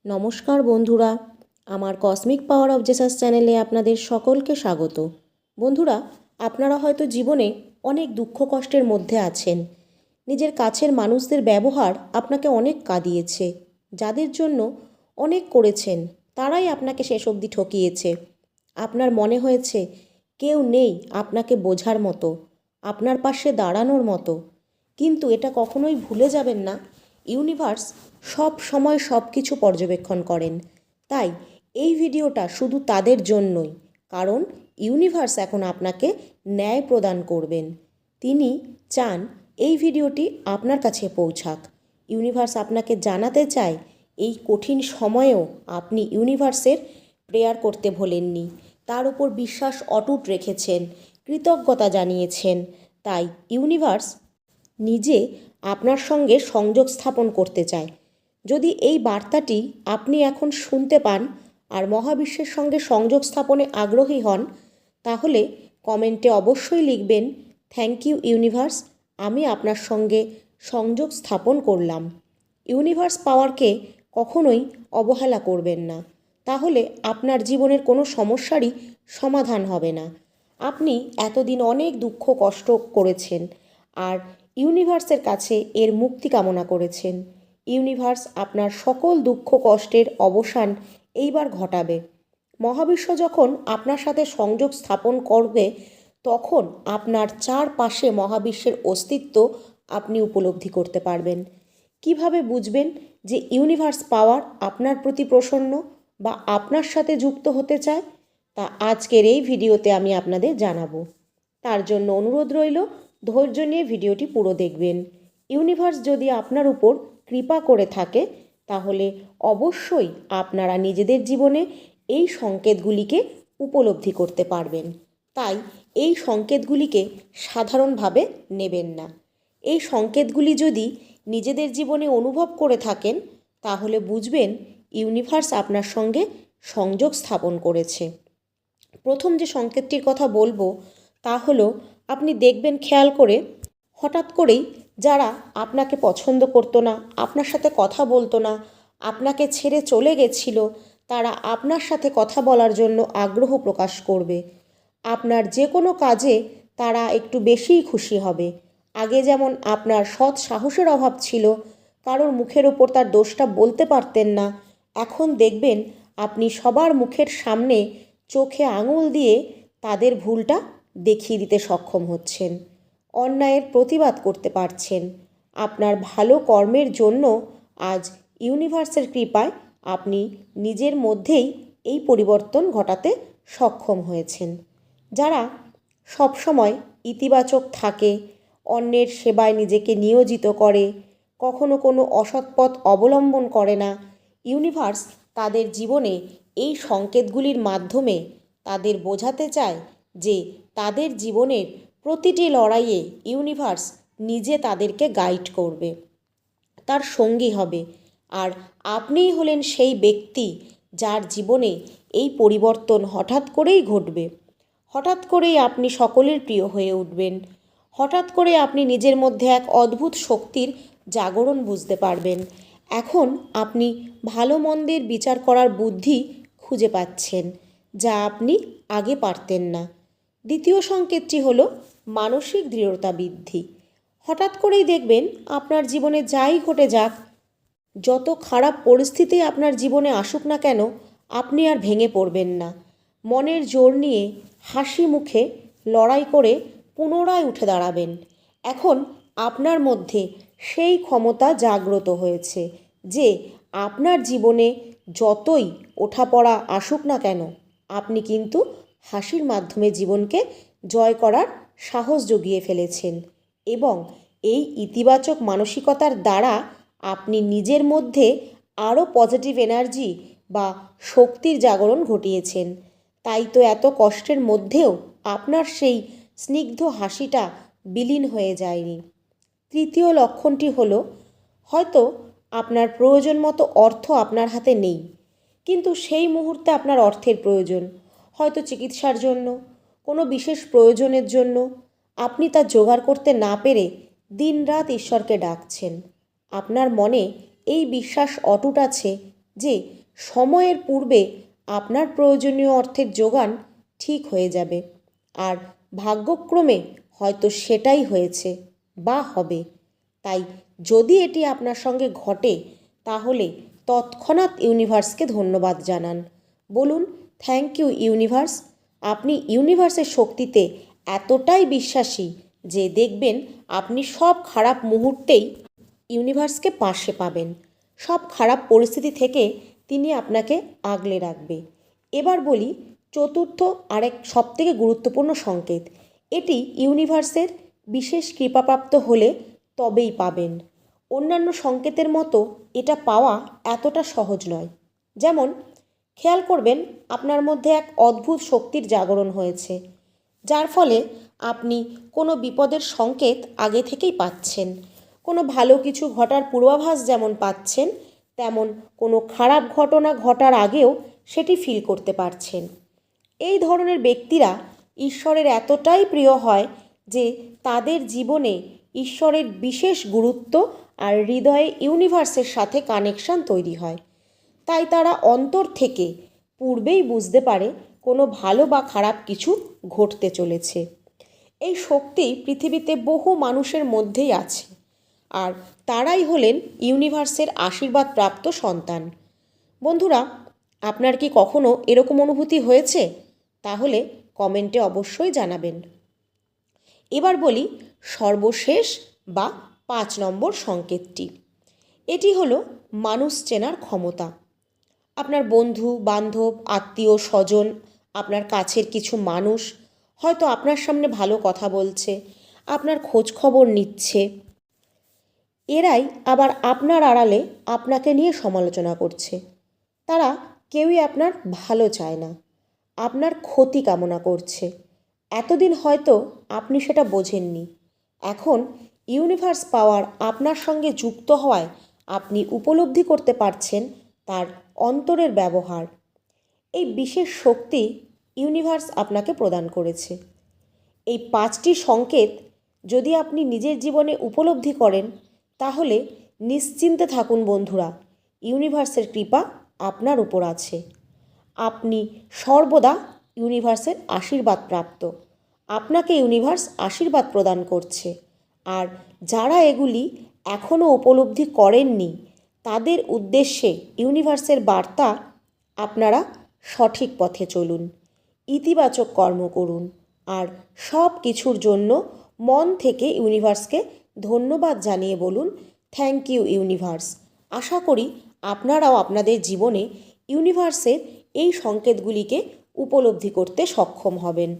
নমস্কার বন্ধুরা, আমার কসমিক পাওয়ার অফ জেসাস চ্যানেলে আপনাদের সকলকে স্বাগত। বন্ধুরা, আপনারা হয়তো জীবনে অনেক দুঃখ কষ্টের মধ্যে আছেন। নিজের কাছের মানুষদের ব্যবহার আপনাকে অনেক কাঁদিয়েছে। যাদের জন্য অনেক করেছেন তারাই আপনাকে শেষ অবধি ঠকিয়েছে। আপনার মনে হয়েছে কেউ নেই আপনাকে বোঝার মতো, আপনার পাশে দাঁড়ানোর মতো। কিন্তু এটা কখনোই ভুলে যাবেন না, ইউনিভার্স সব সময় সব কিছু পর্যবেক্ষণ করেন। তাই এই ভিডিওটা শুধু তাদের জন্যই, কারণ ইউনিভার্স এখন আপনাকে ন্যায় প্রদান করবেন। তিনি চান এই ভিডিওটি আপনার কাছে পৌঁছাক। ইউনিভার্স আপনাকে জানাতে চায় এই কঠিন সময়েও আপনি ইউনিভার্সের প্রেয়ার করতে ভোলেননি, তার উপর বিশ্বাস অটুট রেখেছেন, কৃতজ্ঞতা জানিয়েছেন। তাই ইউনিভার্স নিজে আপনার সঙ্গে সংযোগ স্থাপন করতে চায়। যদি এই বার্তাটি আপনি এখন শুনতে পান আর মহাবিশ্বের সঙ্গে সংযোগ স্থাপনে আগ্রহী হন, তাহলে কমেন্টে অবশ্যই লিখবেন, থ্যাংক ইউ ইউনিভার্স, আমি আপনার সঙ্গে সংযোগ স্থাপন করলাম। ইউনিভার্স পাওয়ারকে কখনোই অবহেলা করবেন না, তাহলে আপনার জীবনের কোনো সমস্যারই সমাধান হবে না। আপনি এতদিন অনেক দুঃখ কষ্ট করেছেন আর ইউনিভার্সের কাছে এর মুক্তি কামনা করেছেন। ইউনিভার্স আপনার সকল দুঃখ কষ্টের অবসান এইবার ঘটাবে। মহাবিশ্ব যখন আপনার সাথে সংযোগ স্থাপন করবে, তখন আপনার চারপাশে মহাবিশ্বের অস্তিত্ব আপনি উপলব্ধি করতে পারবেন। কিভাবে বুঝবেন যে ইউনিভার্স পাওয়ার আপনার প্রতি প্রসন্ন বা আপনার সাথে যুক্ত হতে চায়, তা আজকের এই ভিডিওতে আমি আপনাদের জানাবো। তার জন্য অনুরোধ রইল, ধৈর্য নিয়ে ভিডিওটি পুরো দেখবেন। ইউনিভার্স যদি আপনার উপর কৃপা করে থাকে, তাহলে অবশ্যই আপনারা নিজেদের জীবনে এই সংকেতগুলিকে উপলব্ধি করতে পারবেন। তাই এই সংকেতগুলিকে সাধারণভাবে নেবেন না। এই সংকেতগুলি যদি নিজেদের জীবনে অনুভব করে থাকেন, তাহলে বুঝবেন ইউনিভার্স আপনার সঙ্গে সংযোগ স্থাপন করেছে। প্রথম যে সংকেতটির কথা বলবো তা হলো, আপনি দেখবেন খেয়াল করে, হঠাৎ করেই যারা আপনাকে পছন্দ করতো না, আপনার সাথে কথা বলতো না, আপনাকে ছেড়ে চলে গেছিল, তারা আপনার সাথে কথা বলার জন্য আগ্রহ প্রকাশ করবে। আপনার যে কোনো কাজে তারা একটু বেশিই খুশি হবে। আগে যেমন আপনার সৎ সাহসের অভাব ছিল, কারোর মুখের ওপর তার দোষটা বলতে পারতেন না, এখন দেখবেন আপনি সবার মুখের সামনে চোখে আঙুল দিয়ে তাদের ভুলটা দেখিয়ে দিতে সক্ষম হচ্ছেন, অন্যায়ের প্রতিবাদ করতে পারছেন। আপনার ভালো কর্মের জন্য আজ ইউনিভার্সের কৃপায় আপনি নিজের মধ্যেই এই পরিবর্তন ঘটাতে সক্ষম হয়েছেন। যারা সবসময় ইতিবাচক থাকে, অন্যের সেবায় নিজেকে নিয়োজিত করে, কখনো কোনো অসৎ পথ অবলম্বন করে না, ইউনিভার্স তাদের জীবনে এই সংকেতগুলির মাধ্যমে তাদের বোঝাতে চায় যে তাদের জীবনের প্রতিটি লড়াইয়ে ইউনিভার্স নিজে তাদেরকে গাইড করবে, তার সঙ্গী হবে। আর আপনিই হলেন সেই ব্যক্তি যার জীবনে এই পরিবর্তন হঠাৎ করেই ঘটবে। হঠাৎ করেই আপনি সকলের প্রিয় হয়ে উঠবেন। হঠাৎ করে আপনি নিজের মধ্যে এক অদ্ভুত শক্তির জাগরণ বুঝতে পারবেন। এখন আপনি ভালো মন্দের বিচার করার বুদ্ধি খুঁজে পাচ্ছেন, যা আপনি আগে পারতেন না। দ্বিতীয় সংকেতটি হলো মানসিক দৃঢ়তা বৃদ্ধি। হঠাৎ করেই দেখবেন আপনার জীবনে যাই ঘটে যাক, যত খারাপ পরিস্থিতি আপনার জীবনে আসুক না কেন, আপনি আর ভেঙে পড়বেন না। মনের জোর নিয়ে হাসি মুখে লড়াই করে পুনরায় উঠে দাঁড়াবেন। এখন আপনার মধ্যে সেই ক্ষমতা জাগ্রত হয়েছে যে আপনার জীবনে যতই ওঠাপড়া আসুক না কেন, আপনি কিন্তু হাসির মাধ্যমে জীবনকে জয় করার সাহস জুগিয়ে ফেলেছেন। এবং এই ইতিবাচক মানসিকতার দ্বারা আপনি নিজের মধ্যে আরও পজিটিভ এনার্জি বা শক্তির জাগরণ ঘটিয়েছেন। তাই তো এত কষ্টের মধ্যেও আপনার সেই স্নিগ্ধ হাসিটা বিলীন হয়ে যায়নি। তৃতীয় লক্ষণটি হলো, হয়তো আপনার প্রয়োজন মতো অর্থ আপনার হাতে নেই, কিন্তু সেই মুহূর্তে আপনার অর্থের প্রয়োজন, হয়তো চিকিৎসার জন্য, কোনো বিশেষ প্রয়োজনের জন্য। আপনি তা জোগাড় করতে না পেরে দিনরাত ঈশ্বরকে ডাকছেন। আপনার মনে এই বিশ্বাস অটুট আছে যে সময়ের পূর্বে আপনার প্রয়োজনীয় অর্থের জোগান ঠিক হয়ে যাবে, আর ভাগ্যক্রমে হয়তো সেটাই হয়েছে বা হবে। তাই যদি এটি আপনার সঙ্গে ঘটে তাহলে তৎক্ষণাৎ ইউনিভার্সকে ধন্যবাদ জানান। বলুন, থ্যাংক ইউ ইউনিভার্স। আপনি ইউনিভার্সের শক্তিতে এতটাই বিশ্বাসী যে দেখবেন আপনি সব খারাপ মুহূর্তেই ইউনিভার্সকে পাশে পাবেন। সব খারাপ পরিস্থিতি থেকে তিনি আপনাকে আগলে রাখবে। এবার বলি চতুর্থ আরেক সবথেকে গুরুত্বপূর্ণ সংকেত। এটি ইউনিভার্সের বিশেষ কৃপাপ্রাপ্ত হলে তবেই পাবেন। অন্যান্য সংকেতের মতো এটা পাওয়া এতটা সহজ নয়। যেমন খেয়াল করবেন আপনার মধ্যে এক অদ্ভুত শক্তির জাগরণ হয়েছে, যার ফলে আপনি কোনো বিপদের সংকেত আগে থেকেই পাচ্ছেন। কোনো ভালো কিছু ঘটার পূর্বাভাস যেমন পাচ্ছেন, তেমন কোনো খারাপ ঘটনা ঘটার আগেও সেটি ফিল করতে পারছেন। এই ধরনের ব্যক্তিরা ঈশ্বরের এতটাই প্রিয় হয় যে তাদের জীবনে ঈশ্বরের বিশেষ গুরুত্ব আর হৃদয়ে ইউনিভার্সের সাথে কানেকশন তৈরি হয়। তাই তারা অন্তর থেকে পূর্বেই বুঝতে পারে কোনো ভালো বা খারাপ কিছু ঘটতে চলেছে। এই শক্তি পৃথিবীতে বহু মানুষের মধ্যেই আছে, আর তারাই হলেন ইউনিভার্সের আশীর্বাদ প্রাপ্ত সন্তান। বন্ধুরা, আপনার কি কখনো এরকম অনুভূতি হয়েছে? তাহলে কমেন্টে অবশ্যই জানাবেন। এবার বলি সর্বশেষ বা 5 নম্বর সংকেতটি। এটি হলো মানুষ চেনার ক্ষমতা। আপনার বন্ধু বান্ধব, আত্মীয় স্বজন, আপনার কাছের কিছু মানুষ হয়তো আপনার সামনে ভালো কথা বলছে, আপনার খোঁজ খবর নিচ্ছে। এরাই আবার আপনার আড়ালে আপনাকে নিয়ে সমালোচনা করছে। তারা কেউই আপনার ভালো চায় না, আপনার ক্ষতি কামনা করছে। এতদিন হয়তো আপনি সেটা বোঝেননি। এখন ইউনিভার্স পাওয়ার আপনার সঙ্গে যুক্ত হওয়ায় আপনি উপলব্ধি করতে পারছেন তার অন্তরের ব্যবহার। এই বিশেষ শক্তি ইউনিভার্স আপনাকে প্রদান করেছে। এই 5টি সংকেত যদি আপনি নিজের জীবনে উপলব্ধি করেন তাহলে নিশ্চিন্তে থাকুন বন্ধুরা, ইউনিভার্সের কৃপা আপনার উপর আছে। আপনি সর্বদা ইউনিভার্সের আশীর্বাদ প্রাপ্ত। আপনাকে ইউনিভার্স আশীর্বাদ প্রদান করছে। আর যারা এগুলি এখনও উপলব্ধি করেননি তাদের উদ্দেশ্যে ইউনিভার্সের বার্তা, আপনারা সঠিক পথে চলুন, ইতিবাচক কর্ম করুন, আর সব কিছুর জন্য মন থেকে ইউনিভার্সকে ধন্যবাদ জানিয়ে বলুন, থ্যাংক ইউ ইউনিভার্স। আশা করি আপনারাও আপনাদের জীবনে ইউনিভার্সের এই সংকেতগুলিকে উপলব্ধি করতে সক্ষম হবেন।